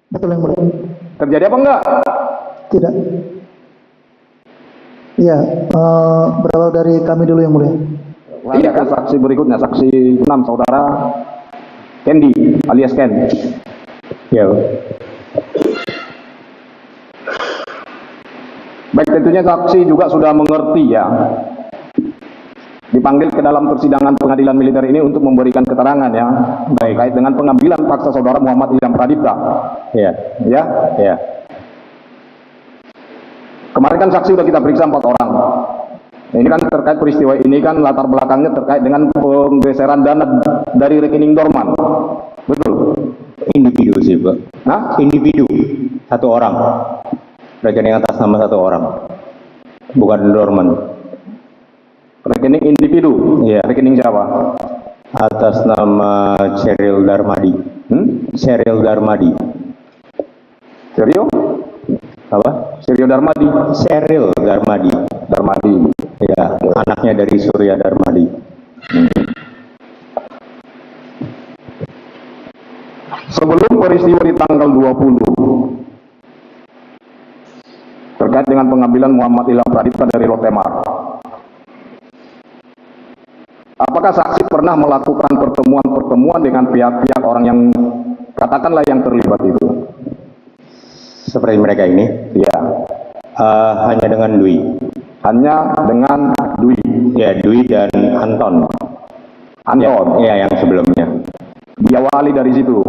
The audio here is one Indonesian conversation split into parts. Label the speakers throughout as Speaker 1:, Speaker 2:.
Speaker 1: Betul yang mulia.
Speaker 2: Terjadi apa enggak?
Speaker 1: Tidak. Iya, berawal dari kami dulu yang mulia.
Speaker 2: Iya kan, saksi berikutnya, saksi 6, saudara Candy alias Ken.
Speaker 3: Ya.
Speaker 2: Baik, tentunya saksi juga sudah mengerti ya. Dipanggil ke dalam persidangan pengadilan militer ini untuk memberikan keterangan ya, terkait dengan pengambilan paksa saudara Muhammad Ilham Pradipta.
Speaker 3: Ya.
Speaker 2: Ya.
Speaker 3: Ya.
Speaker 2: Kemarin kan saksi sudah kita periksa 4 orang. Ini kan terkait peristiwa ini kan latar belakangnya terkait dengan penggeseran dana dari rekening dorman. Betul?
Speaker 3: Individu sih, Pak.
Speaker 2: Hah?
Speaker 3: Individu. Satu orang. Rekening atas nama satu orang. Bukan dorman.
Speaker 2: Rekening individu?
Speaker 3: Iya.
Speaker 2: Rekening siapa?
Speaker 3: Atas nama Cheryl Darmadi. Cheryl Darmadi.
Speaker 2: Serio?
Speaker 3: Apa?
Speaker 2: Serio Darmadi?
Speaker 3: Cheryl Darmadi.
Speaker 2: Darmadi.
Speaker 3: Ya, anaknya dari Surya Darmadi.
Speaker 2: Sebelum peristiwa di tanggal 20 terkait dengan pengambilan Muhammad Ilham Pradipta dari Rotemar, apakah saksi pernah melakukan pertemuan-pertemuan dengan pihak-pihak orang yang katakanlah yang terlibat itu?
Speaker 3: Seperti mereka ini?
Speaker 2: Ya.
Speaker 3: Hanya dengan Dwi.
Speaker 2: Hanya dengan Dwi.
Speaker 3: Ya, Dwi dan Anton.
Speaker 2: Anton.
Speaker 3: Ya, yang sebelumnya.
Speaker 2: Diawali dari situ.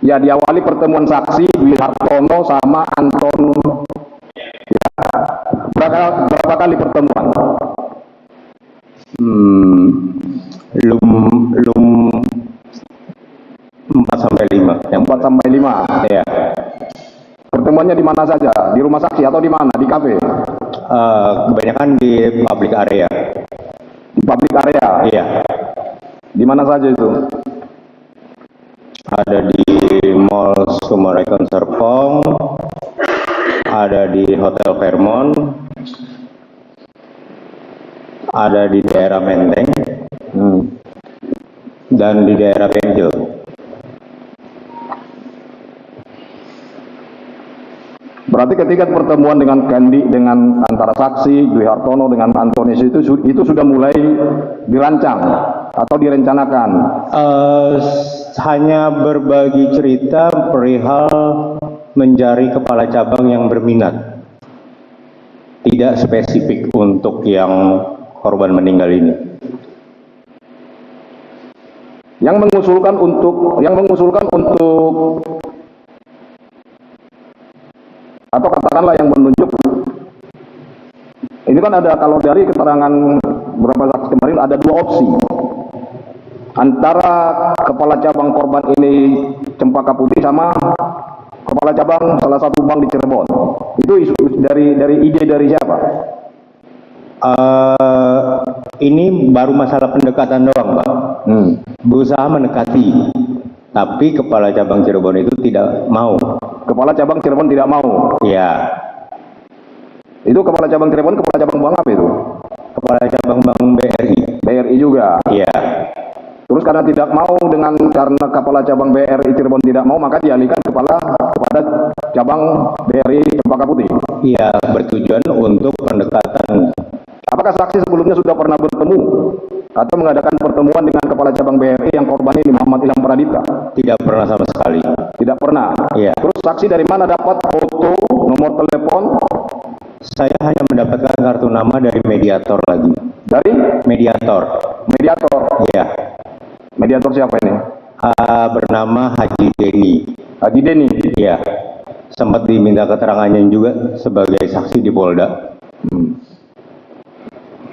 Speaker 2: Ya, diawali pertemuan saksi Dwi Hartono sama Anton. Ya. Berapa kali pertemuan?
Speaker 3: Lum 4 sampai 5.
Speaker 2: Yang 4 sampai 5.
Speaker 3: Ya.
Speaker 2: Pertemuannya di mana saja? Di rumah saksi atau di mana? Di kafe?
Speaker 3: Kebanyakan di public area.
Speaker 2: Di public area?
Speaker 3: Iya.
Speaker 2: Di mana saja itu?
Speaker 3: Ada di Mall Sumarekon Serpong, ada di Hotel Fairmont, ada di daerah Menteng, dan di daerah Benjol.
Speaker 2: Berarti ketika pertemuan dengan Candy, dengan antara saksi Dwi Hartono dengan Antonis itu sudah mulai dirancang atau direncanakan?
Speaker 3: Hanya berbagi cerita perihal mencari kepala cabang yang berminat. Tidak spesifik untuk yang korban meninggal ini.
Speaker 2: Yang mengusulkan untuk atau katakanlah yang menunjuk, ini kan ada, kalau dari keterangan beberapa saksi kemarin ada 2 opsi antara kepala cabang korban ini Cempaka Putih sama kepala cabang salah satu bank di Cirebon. Itu isu dari ide dari siapa?
Speaker 3: Ini baru masalah pendekatan doang, Pak. Berusaha mendekati, tapi kepala cabang Cirebon itu tidak mau.
Speaker 2: Kepala cabang Cirebon tidak mau?
Speaker 3: Ya.
Speaker 2: Itu kepala cabang Cirebon, kepala cabang bank apa itu?
Speaker 3: Kepala cabang bank BRI.
Speaker 2: BRI juga?
Speaker 3: Iya.
Speaker 2: Terus karena tidak mau karena kepala cabang BRI Cirebon tidak mau, maka dialihkan kepada cabang BRI Cempaka Putih?
Speaker 3: Iya, bertujuan untuk pendekatan.
Speaker 2: Apakah saksi sebelumnya sudah pernah bertemu atau mengadakan pertemuan dengan kepala cabang BRI yang korban ini Muhammad Ilham Pradipta?
Speaker 3: Tidak pernah sama sekali.
Speaker 2: Tidak pernah?
Speaker 3: Iya.
Speaker 2: Terus saksi dari mana dapat foto, nomor telepon?
Speaker 3: Saya hanya mendapatkan kartu nama dari mediator lagi.
Speaker 2: Dari?
Speaker 3: Mediator.
Speaker 2: Mediator?
Speaker 3: Iya.
Speaker 2: Mediator siapa ini?
Speaker 3: Bernama Haji Deni.
Speaker 2: Haji Deni?
Speaker 3: Iya. Sempat diminta keterangannya juga sebagai saksi di Polda.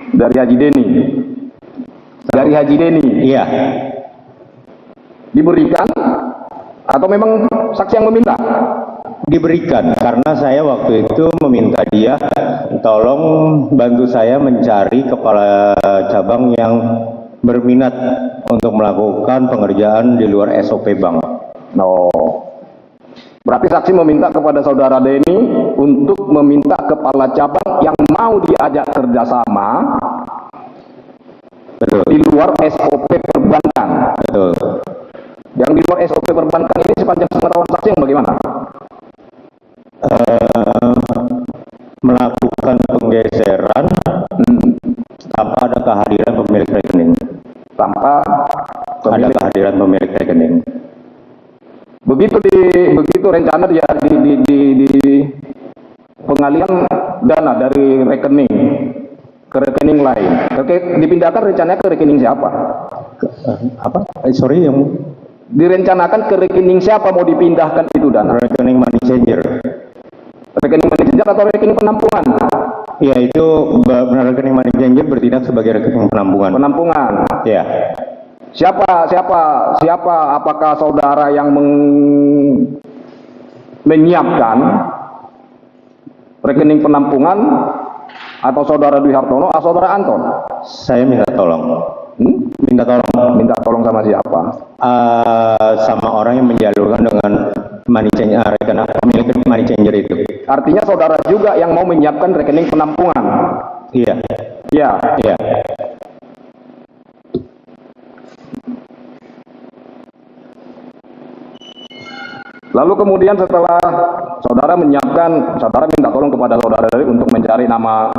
Speaker 2: Dari Haji Deni? Dari Haji Deni?
Speaker 3: Iya.
Speaker 2: Diberikan atau memang saksi yang meminta?
Speaker 3: Diberikan, karena saya waktu itu meminta dia tolong bantu saya mencari kepala cabang yang berminat untuk melakukan pengerjaan di luar SOP bank.
Speaker 2: Berarti saksi meminta kepada saudara Deni untuk meminta kepala cabang yang mau diajak kerjasama.
Speaker 3: Betul.
Speaker 2: Di luar SOP perbankan.
Speaker 3: Betul.
Speaker 2: Yang di luar SOP perbankan ini sepanjang pengetahuan saksi saksi yang bagaimana?
Speaker 3: Melakukan penggeseran tanpa ada kehadiran pemilik rekening.
Speaker 2: Tanpa
Speaker 3: Ada kehadiran pemilik rekening.
Speaker 2: Begitu rencana di pengalihan dana dari rekening ke rekening lain. Dipindahkan rencananya ke rekening siapa?
Speaker 3: Apa? Sorry, yang
Speaker 2: Direncanakan ke rekening siapa mau dipindahkan itu dana?
Speaker 3: rekening money changer.
Speaker 2: Rekening money changer atau rekening penampungan?
Speaker 3: Ya, itu rekening money changer bertindak sebagai rekening penampungan.
Speaker 2: Penampungan.
Speaker 3: Ya.
Speaker 2: Siapa? Apakah saudara yang menyiapkan rekening penampungan atau saudara Dwi Hartono atau saudara Anton?
Speaker 3: Saya minta tolong. Minta tolong
Speaker 2: sama siapa?
Speaker 3: Sama orang yang menjalurkan dengan money changer, milik money changer itu.
Speaker 2: Artinya saudara juga yang mau menyiapkan rekening penampungan.
Speaker 3: Iya.
Speaker 2: Ya.
Speaker 3: Iya.
Speaker 2: Lalu kemudian setelah saudara menyiapkan, saudara minta tolong kepada saudara dari untuk mencari nama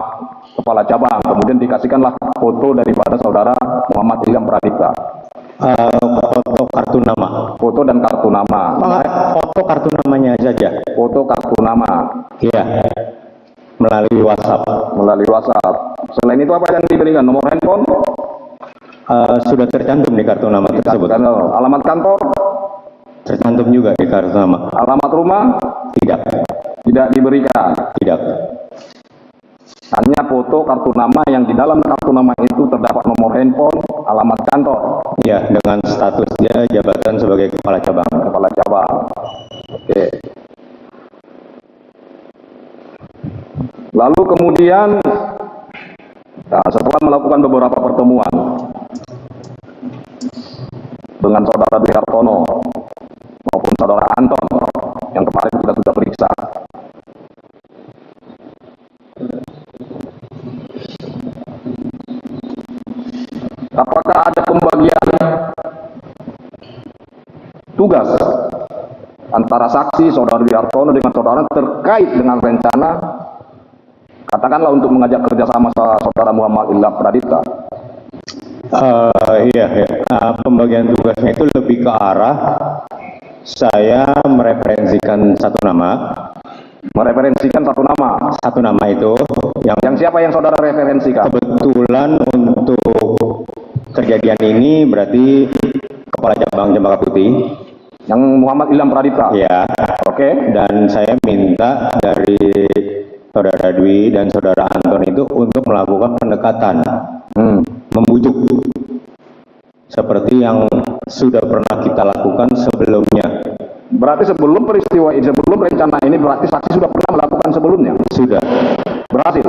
Speaker 2: kepala cabang. Kemudian dikasihkanlah foto daripada saudara Muhammad Ilham Pradipta.
Speaker 3: Foto kartu nama.
Speaker 2: Foto dan kartu nama.
Speaker 3: Foto kartu namanya saja.
Speaker 2: Foto kartu nama.
Speaker 3: Iya. Melalui WhatsApp.
Speaker 2: Melalui WhatsApp. Selain itu apa yang diberikan? Nomor handphone?
Speaker 3: Sudah tercantum di kartu nama tersebut.
Speaker 2: Alamat kantor?
Speaker 3: Tercantum juga di kartu nama.
Speaker 2: Alamat rumah?
Speaker 3: Tidak.
Speaker 2: Tidak diberikan.
Speaker 3: Tidak.
Speaker 2: Hanya foto kartu nama yang di dalam kartu nama itu terdapat nomor handphone, alamat kantor.
Speaker 3: Ya, dengan statusnya jabatan sebagai kepala cabang.
Speaker 2: Kepala cabang. Oke. Lalu kemudian setelah melakukan beberapa pertemuan dengan saudara Dwi Hartono maupun saudara Anton yang kemarin kita sudah periksa, apakah ada pembagian tugas antara saksi saudara Dwi Hartono dengan saudara terkait dengan rencana, katakanlah untuk mengajak kerjasama saudara Muhammad Ilham Pradipta?
Speaker 3: Iya. Pembagian tugasnya itu lebih ke arah saya mereferensikan satu nama.
Speaker 2: Mereferensikan satu nama.
Speaker 3: Satu nama itu
Speaker 2: Yang siapa yang saudara referensikan?
Speaker 3: kebetulan untuk kejadian ini berarti kepala cabang Cempaka Putih.
Speaker 2: Yang Muhammad Ilham Pradipta.
Speaker 3: Ya.
Speaker 2: Oke.
Speaker 3: Dan saya minta dari saudara Dwi dan saudara Anton itu untuk melakukan pendekatan, membujuk, seperti yang sudah pernah kita lakukan sebelumnya.
Speaker 2: Berarti sebelum peristiwa ini, sebelum rencana ini, berarti saksi sudah pernah melakukan sebelumnya?
Speaker 3: Sudah.
Speaker 2: Berhasil?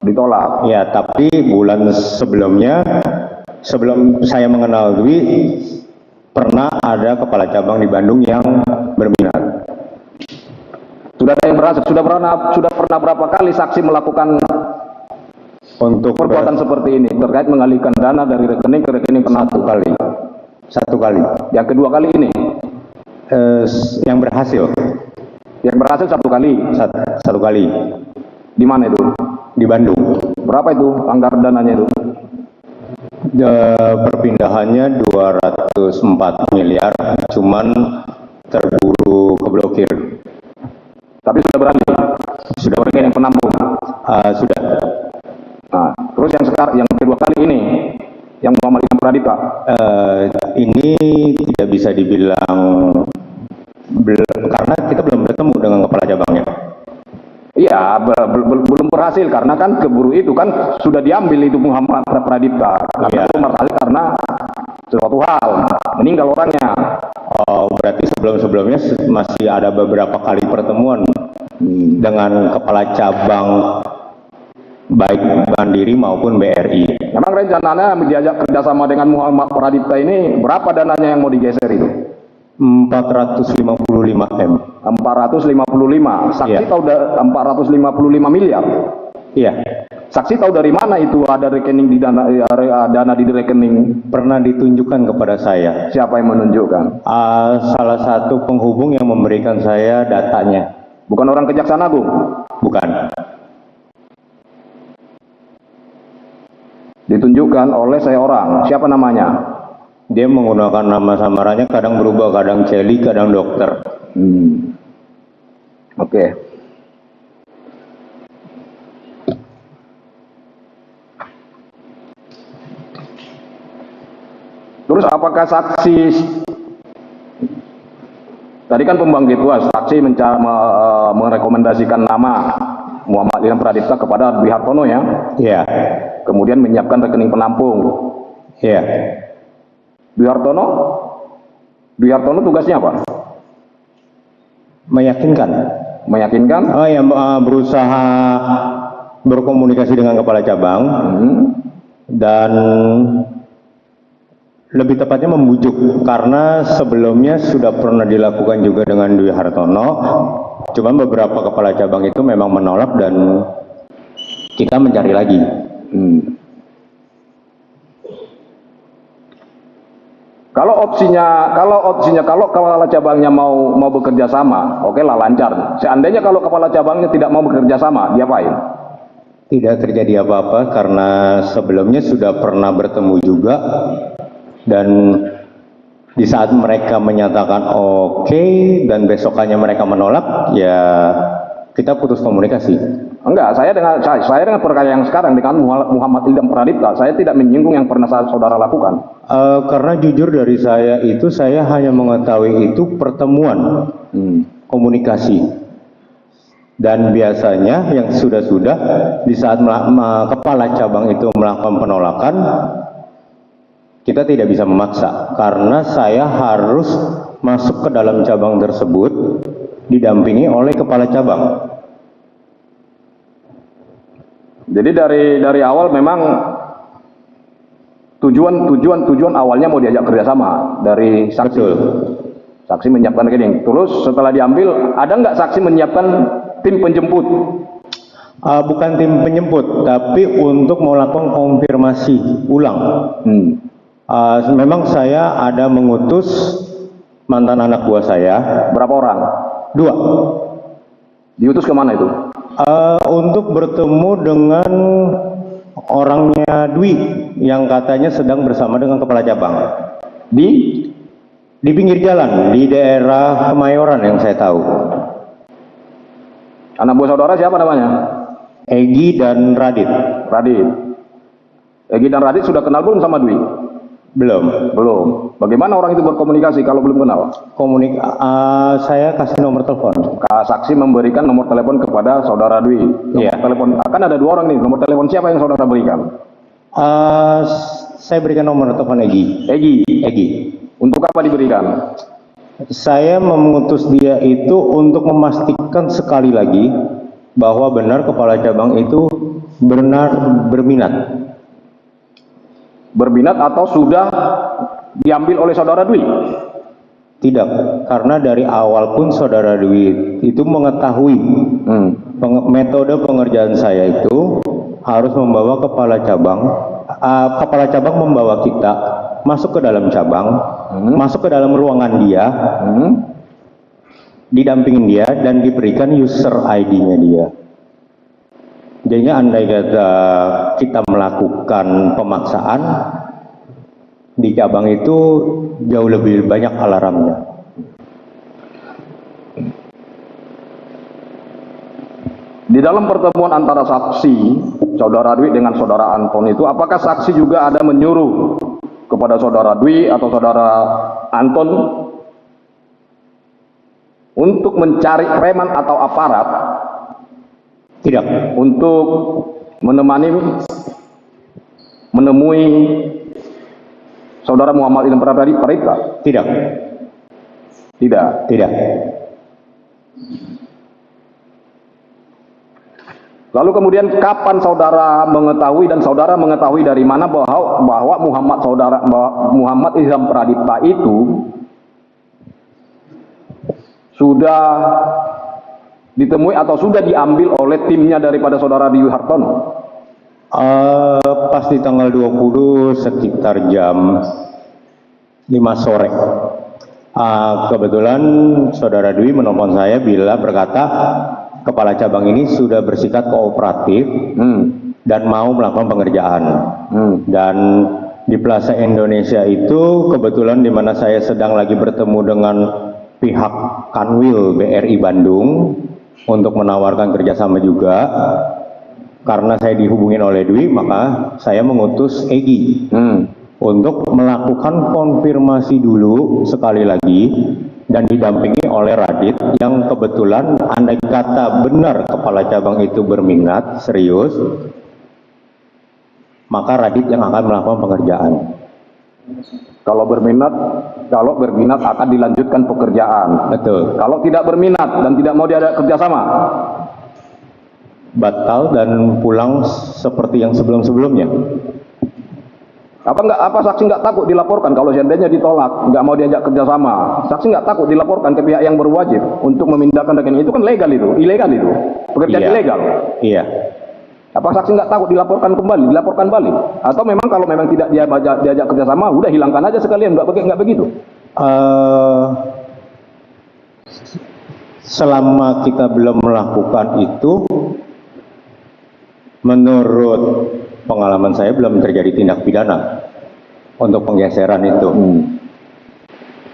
Speaker 2: Ditolak.
Speaker 3: Ya, tapi bulan sebelumnya, sebelum saya mengenal Dwi, pernah ada kepala cabang di Bandung yang berminat.
Speaker 2: Sudah ada yang berhasil? Sudah pernah berapa kali saksi melakukan
Speaker 3: Untuk
Speaker 2: perbuatan seperti ini terkait mengalihkan dana dari rekening ke rekening penampungan?
Speaker 3: satu kali.
Speaker 2: Yang kedua kali ini?
Speaker 3: Yang berhasil.
Speaker 2: Yang berhasil satu kali?
Speaker 3: Satu kali.
Speaker 2: Di mana itu?
Speaker 3: Di Bandung.
Speaker 2: Berapa itu anggaran dananya itu?
Speaker 3: Perpindahannya 204 miliar, cuman terburu keblokir.
Speaker 2: Tapi sudah berani? Sudah rekening penampungan?
Speaker 3: Sudah.
Speaker 2: Nah, terus yang kedua kali ini, yang Muhammad Ilham Pradipta?
Speaker 3: Ini tidak bisa dibilang karena kita belum bertemu dengan kepala cabangnya.
Speaker 2: Iya, belum berhasil karena kan keburu itu kan sudah diambil itu Muhammad Pradipta.
Speaker 3: Iya.
Speaker 2: Itu berhasil karena suatu hal, meninggal orangnya.
Speaker 3: Oh, berarti sebelum-sebelumnya masih ada beberapa kali pertemuan dengan kepala cabang baik Mandiri maupun BRI.
Speaker 2: Memang rencananya diajak kerjasama dengan Muhammad Pradipta ini berapa dananya yang mau digeser itu?
Speaker 3: 455 M.
Speaker 2: 455. Saksi
Speaker 3: Iya.
Speaker 2: tahu 455 miliar.
Speaker 3: Iya.
Speaker 2: Saksi tahu dari mana itu ada rekening di dana di rekening?
Speaker 3: Pernah ditunjukkan kepada saya.
Speaker 2: Siapa yang menunjukkan?
Speaker 3: Salah satu penghubung yang memberikan saya datanya.
Speaker 2: Bukan orang Kejaksaan Agung?
Speaker 3: Bukan.
Speaker 2: Ditunjukkan oleh seorang. Siapa namanya?
Speaker 3: Dia menggunakan nama samarannya, kadang berubah, kadang Celi, kadang dokter.
Speaker 2: Oke. Terus apakah saksi tadi kan pembangkit tuas, saksi merekomendasikan nama Muhammad Ilham Pradipta kepada Dwi Hartono ya?
Speaker 3: Iya.
Speaker 2: Kemudian menyiapkan rekening penampung.
Speaker 3: Iya.
Speaker 2: Dwi Hartono tugasnya apa?
Speaker 3: Meyakinkan.
Speaker 2: Meyakinkan?
Speaker 3: Oh ya, berusaha berkomunikasi dengan kepala cabang dan lebih tepatnya membujuk, karena sebelumnya sudah pernah dilakukan juga dengan Dwi Hartono, cuman beberapa kepala cabang itu memang menolak dan kita mencari lagi.
Speaker 2: Kalau kepala cabangnya mau bekerja sama, oke lah, lancar. Seandainya kalau kepala cabangnya tidak mau bekerja sama, diapain?
Speaker 3: Tidak terjadi apa-apa karena sebelumnya sudah pernah bertemu juga. Dan di saat mereka menyatakan oke, dan besokannya mereka menolak, ya kita putus komunikasi.
Speaker 2: Enggak, saya dengan perkara yang sekarang dengan Muhammad Ilham Pradipta, saya tidak menyinggung yang pernah saudara lakukan.
Speaker 3: Karena jujur dari saya itu, saya hanya mengetahui itu pertemuan komunikasi. Dan biasanya yang sudah-sudah di saat kepala cabang itu melakukan penolakan, kita tidak bisa memaksa, karena saya harus masuk ke dalam cabang tersebut didampingi oleh kepala cabang.
Speaker 2: Jadi dari awal memang tujuan awalnya mau diajak kerjasama dari saksi.
Speaker 3: Betul.
Speaker 2: Saksi menyiapkan rekening. Terus setelah diambil, ada nggak saksi menyiapkan tim penjemput?
Speaker 3: Bukan tim penjemput, tapi untuk melakukan konfirmasi ulang. Memang saya ada mengutus mantan anak buah saya.
Speaker 2: Berapa orang?
Speaker 3: 2.
Speaker 2: Diutus kemana itu?
Speaker 3: Untuk bertemu dengan orangnya Dwi yang katanya sedang bersama dengan kepala cabang di pinggir jalan di daerah Kemayoran yang saya tahu.
Speaker 2: Anak buah saudara siapa namanya?
Speaker 3: Egi dan Radit.
Speaker 2: Egi dan Radit sudah kenal belum sama Dwi?
Speaker 3: Belum.
Speaker 2: Bagaimana orang itu berkomunikasi kalau belum kenal?
Speaker 3: Saya kasih nomor telepon.
Speaker 2: Saksi memberikan nomor telepon kepada saudara Dwi.
Speaker 3: Iya.
Speaker 2: Telepon. Akan ada 2 orang nih. Nomor telepon siapa yang saudara berikan?
Speaker 3: Saya berikan nomor telepon Egi.
Speaker 2: Egi. Untuk apa diberikan?
Speaker 3: Saya mengutus dia itu untuk memastikan sekali lagi bahwa benar kepala cabang itu berminat.
Speaker 2: Berminat atau sudah diambil oleh saudara Dwi?
Speaker 3: Tidak, karena dari awal pun saudara Dwi itu mengetahui metode pengerjaan saya itu harus membawa kepala cabang membawa kita masuk ke dalam cabang, masuk ke dalam ruangan dia, didampingin dia dan diberikan user ID-nya dia. Jadinya andai kata kita melakukan pemaksaan di cabang itu jauh lebih banyak alarmnya.
Speaker 2: Di dalam pertemuan antara saksi saudara Dwi dengan saudara Anton itu, apakah saksi juga ada menyuruh kepada saudara Dwi atau saudara Anton untuk mencari preman atau aparat?
Speaker 3: Tidak.
Speaker 2: Untuk menemui saudara Muhammad Ilham Pradipta?
Speaker 3: Tidak.
Speaker 2: Lalu kemudian kapan saudara mengetahui dan saudara mengetahui dari mana bahwa Muhammad Ilham Pradipta itu sudah ditemui atau sudah diambil oleh timnya daripada saudara Dwi Hartono?
Speaker 3: Pas di tanggal 20 sekitar jam 5 sore. Kebetulan Saudara Dwi menelpon saya bila berkata kepala cabang ini sudah bersikap kooperatif dan mau melakukan pengerjaan. Dan di Plaza Indonesia itu kebetulan di mana saya sedang lagi bertemu dengan pihak Kanwil BRI Bandung untuk menawarkan kerjasama juga. Karena saya dihubungin oleh Dwi, maka saya mengutus Egi untuk melakukan konfirmasi dulu sekali lagi dan didampingi oleh Radit yang kebetulan andai kata benar kepala cabang itu berminat serius, maka Radit yang akan melakukan pengerjaan.
Speaker 2: Kalau berminat akan dilanjutkan pekerjaan.
Speaker 3: Betul.
Speaker 2: Kalau tidak berminat dan tidak mau diajak kerjasama,
Speaker 3: batal dan pulang seperti yang sebelum-sebelumnya.
Speaker 2: Apa saksi nggak takut dilaporkan kalau seandainya ditolak, nggak mau diajak kerjasama? Saksi nggak takut dilaporkan ke pihak yang berwajib untuk memindahkan rekening itu? Kan legal itu, ilegal itu, pekerjaan ilegal.
Speaker 3: Iya.
Speaker 2: Apa saksi nggak takut dilaporkan balik? Atau memang kalau memang tidak diajak kerjasama, udah hilangkan aja sekalian, nggak begitu?
Speaker 3: Selama kita belum melakukan itu, menurut pengalaman saya belum terjadi tindak pidana untuk penggeseran itu.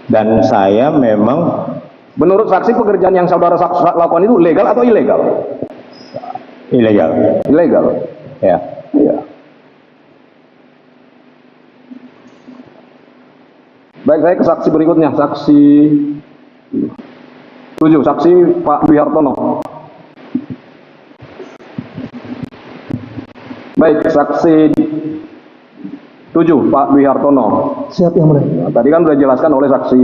Speaker 3: Dan saya memang,
Speaker 2: menurut saksi pekerjaan yang saudara lakukan itu legal atau ilegal?
Speaker 3: ilegal.
Speaker 2: Ilegal.
Speaker 3: Ya.
Speaker 2: Iya. Baik, saya ke saksi berikutnya, saksi 7, saksi Pak Dwi Hartono. Baik, saksi 7, Pak Dwi Hartono.
Speaker 1: Siap yang mulia.
Speaker 2: Nah, tadi kan sudah dijelaskan oleh saksi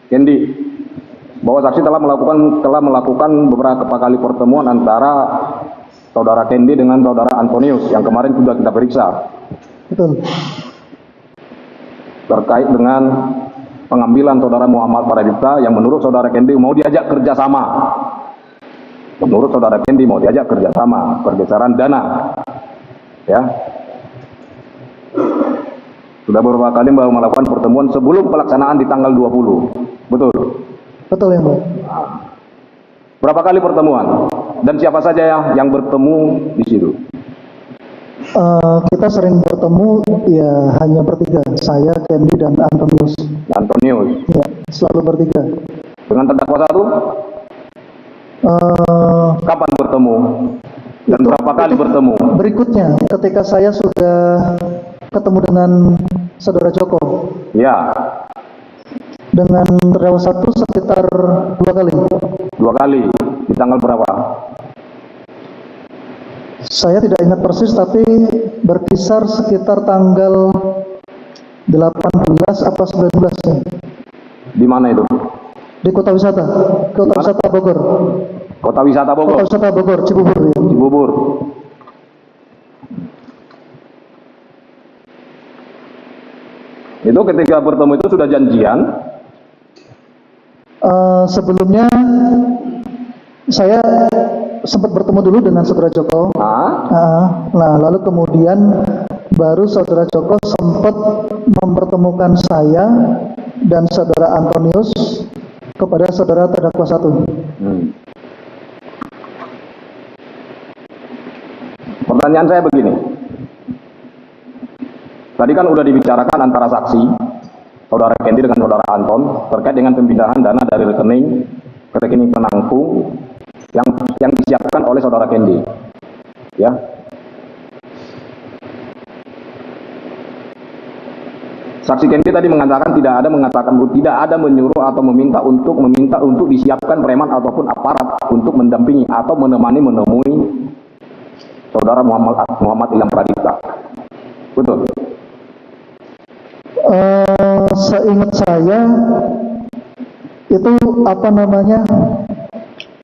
Speaker 2: Kendi bahwa saksi telah melakukan beberapa kali pertemuan antara saudara Kendi dengan saudara Antonius yang kemarin sudah kita periksa.
Speaker 1: Betul.
Speaker 2: Terkait dengan pengambilan saudara Muhammad Paradipta yang menurut saudara Kendi mau diajak kerjasama. Menurut saudara Kendi mau diajak kerjasama, pergeseran dana. Ya. Sudah beberapa kali baru melakukan pertemuan sebelum pelaksanaan di tanggal 20. Betul?
Speaker 1: Betul yang mulia.
Speaker 2: Berapa kali pertemuan? Dan siapa saja yang bertemu di situ?
Speaker 1: Kita sering bertemu ya hanya bertiga, saya, Kendi, dan Antonius.
Speaker 2: Antonius.
Speaker 1: Ya, selalu bertiga.
Speaker 2: Dengan terdakwa satu? Kapan bertemu? Dan berapa kali bertemu?
Speaker 1: Berikutnya, ketika saya sudah ketemu dengan saudara Joko,
Speaker 2: Ya,
Speaker 1: dengan terdakwa satu sekitar 2 kali.
Speaker 2: 2 kali. Di tanggal berapa?
Speaker 1: Saya tidak ingat persis, tapi berkisar sekitar tanggal 18 atau 19 ya.
Speaker 2: Di mana itu?
Speaker 1: Di Kota Wisata Bogor.
Speaker 2: Kota Wisata Bogor.
Speaker 1: Kota Wisata Bogor, Cibubur ya.
Speaker 2: Cibubur. Itu ketika bertemu itu sudah janjian?
Speaker 1: Sebelumnya saya sempat bertemu dulu dengan saudara Joko. Nah, lalu kemudian baru saudara Joko sempat mempertemukan saya dan saudara Antonius kepada saudara terdakwa satu.
Speaker 2: Pertanyaan saya begini. Tadi kan udah dibicarakan antara saksi saudara Kendi dengan saudara Anton terkait dengan pemindahan dana dari rekening ke rekening penanggung yang disiapkan oleh saudara Kendi. Ya. Saksi Kendi tadi mengatakan tidak ada menyuruh atau meminta untuk disiapkan preman ataupun aparat untuk mendampingi atau menemui saudara Muhammad Ilham Pradipta. Betul?
Speaker 1: Seingat saya itu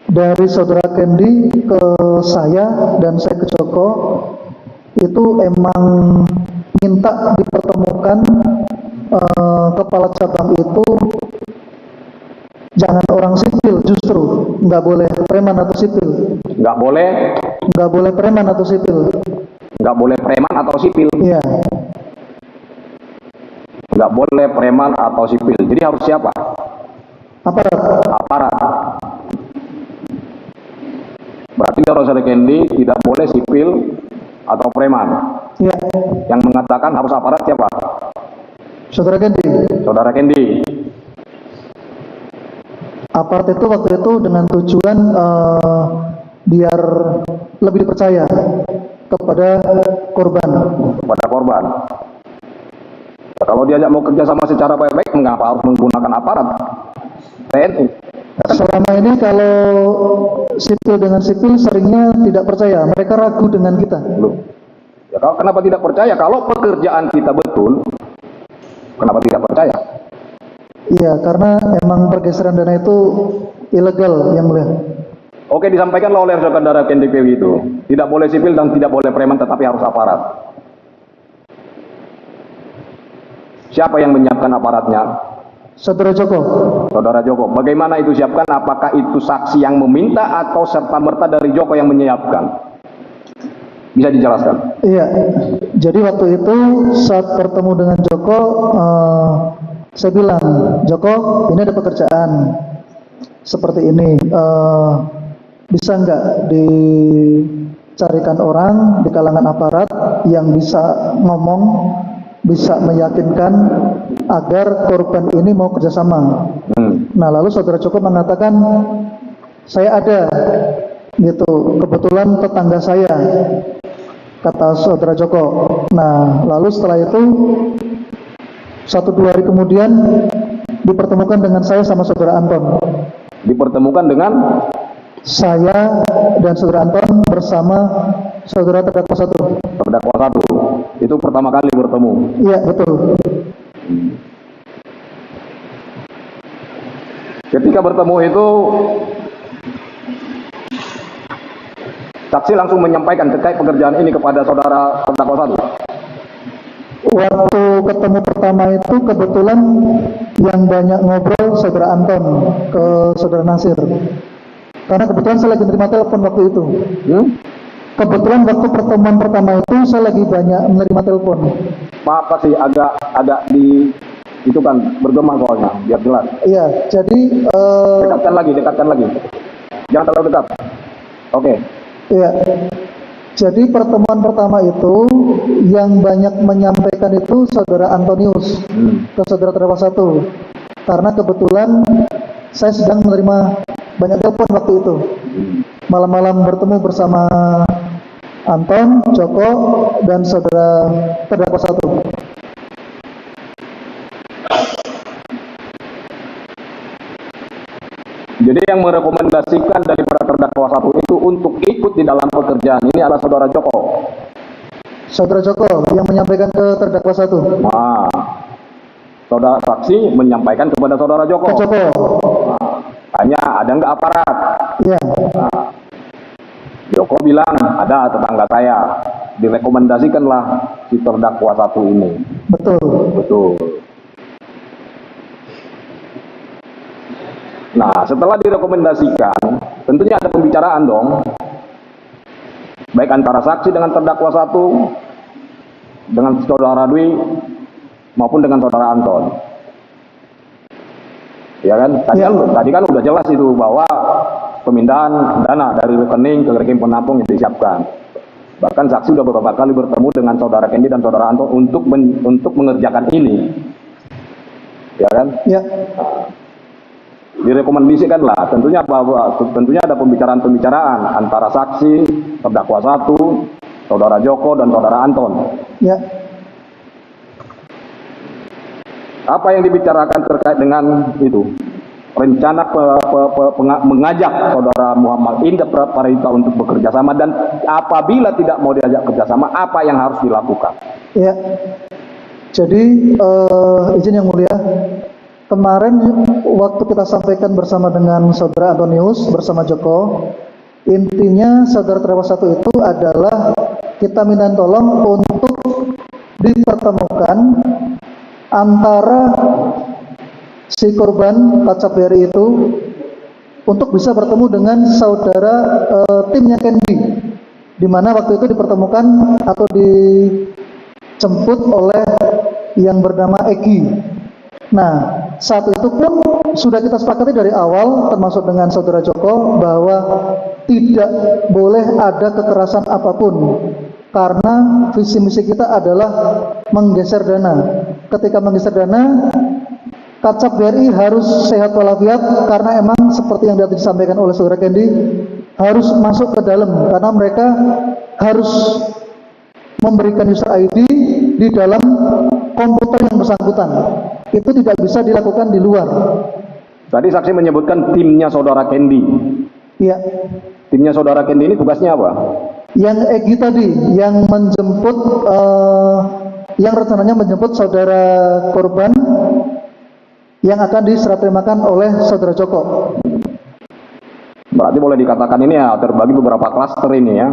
Speaker 1: dari saudara Kendi ke saya dan saya ke Joko itu emang minta dipertemukan kepala cabang itu jangan orang sipil, justru nggak boleh preman atau sipil.
Speaker 2: Nggak boleh
Speaker 1: preman atau sipil.
Speaker 2: nggak boleh preman atau sipil.
Speaker 1: Iya.
Speaker 2: Nggak boleh preman atau sipil. Jadi harus siapa?
Speaker 1: Aparat.
Speaker 2: Aparat. Berarti Saudara Kendi tidak boleh sipil atau preman.
Speaker 1: Iya.
Speaker 2: Yang mengatakan harus aparat siapa?
Speaker 1: Saudara Kendi.
Speaker 2: Saudara Kendi.
Speaker 1: Aparat itu waktu itu dengan tujuan biar lebih dipercaya kepada korban.
Speaker 2: Kepada korban. Kalau diajak mau kerja sama secara baik-baik, mengapa harus menggunakan aparat TNI?
Speaker 1: Selama ini kalau sipil dengan sipil seringnya tidak percaya, mereka ragu dengan kita.
Speaker 2: Loh. Ya, kenapa tidak percaya? Kalau pekerjaan kita betul, kenapa tidak percaya?
Speaker 1: Iya, karena emang pergeseran dana itu ilegal, yang mulia.
Speaker 2: Oke, disampaikanlah oleh saudara Kendi Pewi itu. Tidak boleh sipil dan tidak boleh preman, tetapi harus aparat. Siapa yang menyiapkan aparatnya?
Speaker 1: Saudara Joko.
Speaker 2: Saudara Joko. Bagaimana itu siapkan? Apakah itu saksi yang meminta atau serta-merta dari Joko yang menyiapkan? Bisa dijelaskan?
Speaker 1: Iya, jadi waktu itu saat bertemu dengan Joko, saya bilang, Joko, ini ada pekerjaan seperti ini, bisa nggak dicarikan orang di kalangan aparat yang bisa ngomong, bisa meyakinkan agar korban ini mau kerjasama. Nah, lalu saudara Joko mengatakan, saya ada, gitu, kebetulan tetangga saya, kata saudara Joko. Nah, lalu setelah itu 1-2 hari kemudian dipertemukan dengan saya sama saudara Anton.
Speaker 2: Dipertemukan dengan
Speaker 1: saya dan saudara Anton bersama saudara terdakwa 1.
Speaker 2: terdakwa 1. Itu pertama kali bertemu.
Speaker 1: Iya, betul.
Speaker 2: Ketika bertemu itu, saksi langsung menyampaikan terkait pekerjaan ini kepada saudara terdakwa 1.
Speaker 1: Waktu ketemu pertama itu kebetulan yang banyak ngobrol saudara Anton ke saudara Nasir. Karena kebetulan saya lagi menerima telepon waktu itu. Kebetulan waktu pertemuan pertama itu saya lagi banyak menerima telepon.
Speaker 2: Maaf Pak sih, agak di itu kan bergema soalnya, biar jelas.
Speaker 1: Iya, jadi
Speaker 2: Dekatkan lagi. Jangan terlalu dekat. Oke.
Speaker 1: iya. Jadi pertemuan pertama itu yang banyak menyampaikan itu saudara Antonius ke saudara terdakwa 1. Karena kebetulan saya sedang menerima banyak telepon waktu itu. Malam-malam bertemu bersama Anton, Joko, dan saudara terdakwa 1.
Speaker 2: Jadi yang merekomendasikan daripada terdakwa 1 itu untuk ikut di dalam pekerjaan ini adalah saudara Joko.
Speaker 1: Saudara Joko yang menyampaikan ke terdakwa 1.
Speaker 2: Nah, saudara saksi menyampaikan kepada saudara Joko.
Speaker 1: Ke Joko.
Speaker 2: Tanya, ada nggak aparat?
Speaker 1: Iya.
Speaker 2: Nah, Joko bilang, ada tetangga saya. Direkomendasikanlah si terdakwa 1 ini. Betul. Nah, setelah direkomendasikan, tentunya ada pembicaraan dong. Baik antara saksi dengan terdakwa 1, dengan saudara Dwi, maupun dengan saudara Anton. Ya kan? Tadi kan udah jelas itu bahwa pemindahan dana dari rekening ke rekening penampung yang disiapkan. Bahkan saksi sudah beberapa kali bertemu dengan saudara Kendi dan saudara Anton untuk mengerjakan ini. Ya kan?
Speaker 1: Ya.
Speaker 2: Direkomendasikanlah, tentunya ada pembicaraan antara saksi, terdakwa 1, saudara Joko dan saudara Anton.
Speaker 1: Ya.
Speaker 2: Apa yang dibicarakan terkait dengan itu? Rencana mengajak saudara Muhammad Indah Praparita untuk bekerja sama, dan apabila tidak mau diajak kerjasama, apa yang harus dilakukan?
Speaker 1: Ya. Jadi izin yang mulia, kemarin waktu kita sampaikan bersama dengan saudara Antonius bersama Joko, intinya saudara terdakwa 1 itu adalah kita minta tolong untuk dipertemukan antara si korban Pacaberi itu untuk bisa bertemu dengan saudara timnya Kendi di mana waktu itu dipertemukan atau dijemput oleh yang bernama Egi. Nah, saat itu pun sudah kita sepakati dari awal, termasuk dengan saudara Joko, bahwa tidak boleh ada kekerasan apapun, karena visi misi kita adalah menggeser dana. Ketika menggeser dana, Kacap BRI harus sehat walafiat, karena emang seperti yang tadi disampaikan oleh saudara Kendi, harus masuk ke dalam, karena mereka harus memberikan user ID di dalam komputer yang bersangkutan. Itu tidak bisa dilakukan di luar.
Speaker 2: Tadi saksi menyebutkan timnya saudara Kendi.
Speaker 1: Iya.
Speaker 2: Timnya saudara Kendi ini tugasnya apa?
Speaker 1: Yang Egi tadi, yang menjemput, yang rencananya menjemput saudara korban yang akan diserah terimakan oleh saudara Joko.
Speaker 2: Berarti boleh dikatakan ini ya terbagi beberapa klaster ini ya.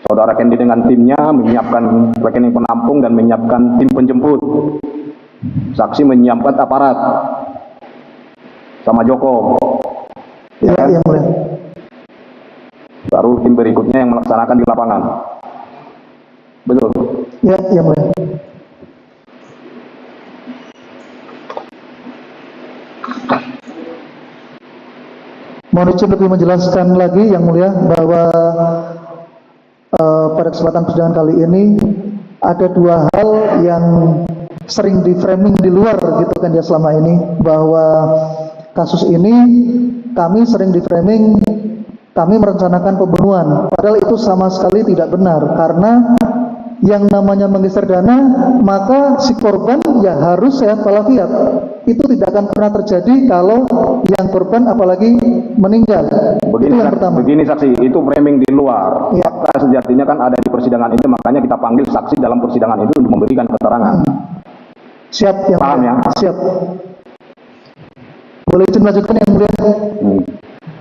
Speaker 2: Saudara Kendi dengan timnya menyiapkan rekening penampung dan menyiapkan tim penjemput. Saksi menyiapkan aparat sama Joko.
Speaker 1: Ya,
Speaker 2: kan?
Speaker 1: yang mulia.
Speaker 2: Baru tim berikutnya yang melaksanakan di lapangan. Betul.
Speaker 1: Ya, yang mulia. Mohon izin lebih menjelaskan lagi yang mulia bahwa pada kesempatan persidangan kali ini ada dua hal yang sering di framing di luar gitu kan ya selama ini, bahwa kasus ini kami sering di framing kami merencanakan pembunuhan, padahal itu sama sekali tidak benar, karena yang namanya menggeser dana, maka si korban ya harus sehat walafiat. Itu tidak akan pernah terjadi kalau yang korban apalagi meninggal.
Speaker 2: Begini,
Speaker 1: itu yang pertama.
Speaker 2: Begini saksi, itu framing di luar.
Speaker 1: Ya.
Speaker 2: Fakta sejatinya kan ada di persidangan itu, makanya kita panggil saksi dalam persidangan itu untuk memberikan keterangan.
Speaker 1: Siap yang
Speaker 2: Paham
Speaker 1: mulia.
Speaker 2: ya?
Speaker 1: Siap. Boleh izin lanjutkan yang mulia?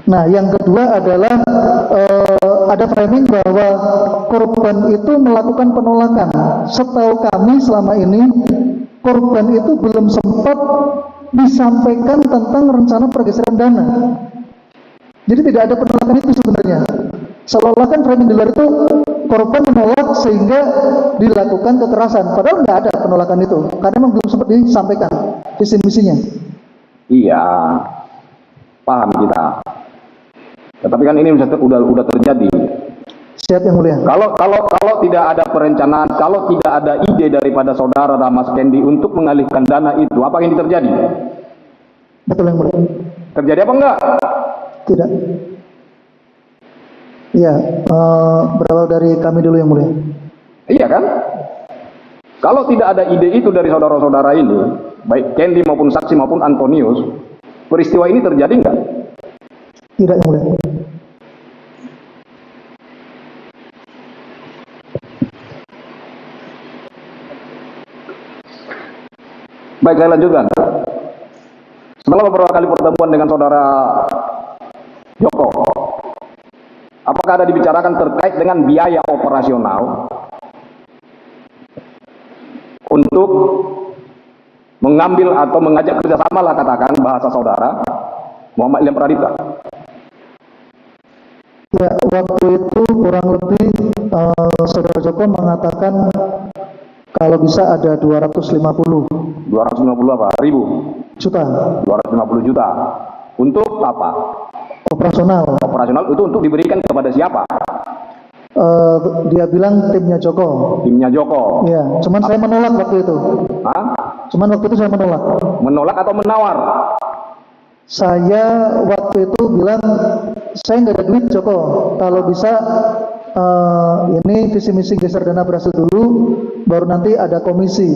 Speaker 1: Nah, yang kedua adalah ada framing bahwa korban itu melakukan penolakan. Setahu kami selama ini korban itu belum sempat disampaikan tentang rencana pergeseran dana. Jadi tidak ada penolakan itu sebenarnya. Seolah-olah kan framing di luar itu korban menolak sehingga dilakukan kekerasan. Padahal nggak ada penolakan itu, karena memang belum sempat disampaikan visi misinya.
Speaker 2: Iya, paham kita. Tetapi kan ini udah terjadi.
Speaker 1: Siap yang mulia.
Speaker 2: Kalau tidak ada perencanaan, kalau tidak ada ide daripada saudara Mas Kendi untuk mengalihkan dana itu, apa yang terjadi?
Speaker 1: Betul yang mulia.
Speaker 2: Terjadi apa enggak?
Speaker 1: Tidak. Iya, berawal dari kami dulu yang mulia.
Speaker 2: Iya kan? Kalau tidak ada ide itu dari saudara-saudara ini, baik Kendi maupun saksi maupun Antonius, peristiwa ini terjadi enggak?
Speaker 1: Tidak yang mulia.
Speaker 2: Baik, saya lanjutkan. Setelah beberapa kali pertemuan dengan saudara Joko, apakah ada dibicarakan terkait dengan biaya operasional untuk mengambil atau mengajak kerjasama lah, katakan bahasa saudara Muhammad Ilham Pradipta?
Speaker 1: Ya, waktu itu kurang lebih saudara Joko mengatakan kalau bisa ada 250
Speaker 2: apa? Ribu?
Speaker 1: juta
Speaker 2: 250 juta. Untuk apa?
Speaker 1: operasional.
Speaker 2: Operasional itu untuk diberikan kepada siapa?
Speaker 1: Dia bilang timnya Joko.
Speaker 2: Timnya Joko.
Speaker 1: Ya, cuman saya menolak waktu itu.
Speaker 2: Hah?
Speaker 1: Cuman waktu itu saya menolak.
Speaker 2: Menolak atau menawar?
Speaker 1: Saya waktu itu bilang saya nggak ada duit Joko. Kalau bisa ini visi misi geser dana berhasil dulu, baru nanti ada komisi.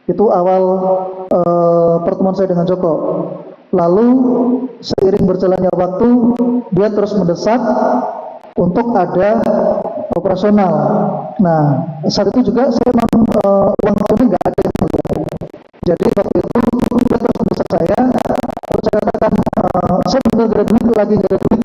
Speaker 1: Itu awal pertemuan saya dengan Joko. Lalu seiring berjalannya waktu, dia terus mendesak untuk ada operasional. Nah, saat itu juga saya memang uang tunai nggak ada. Jadi waktu itu dia terus mendesak saya, terus saya katakan saya benar-benar duit lagi nggak ada duit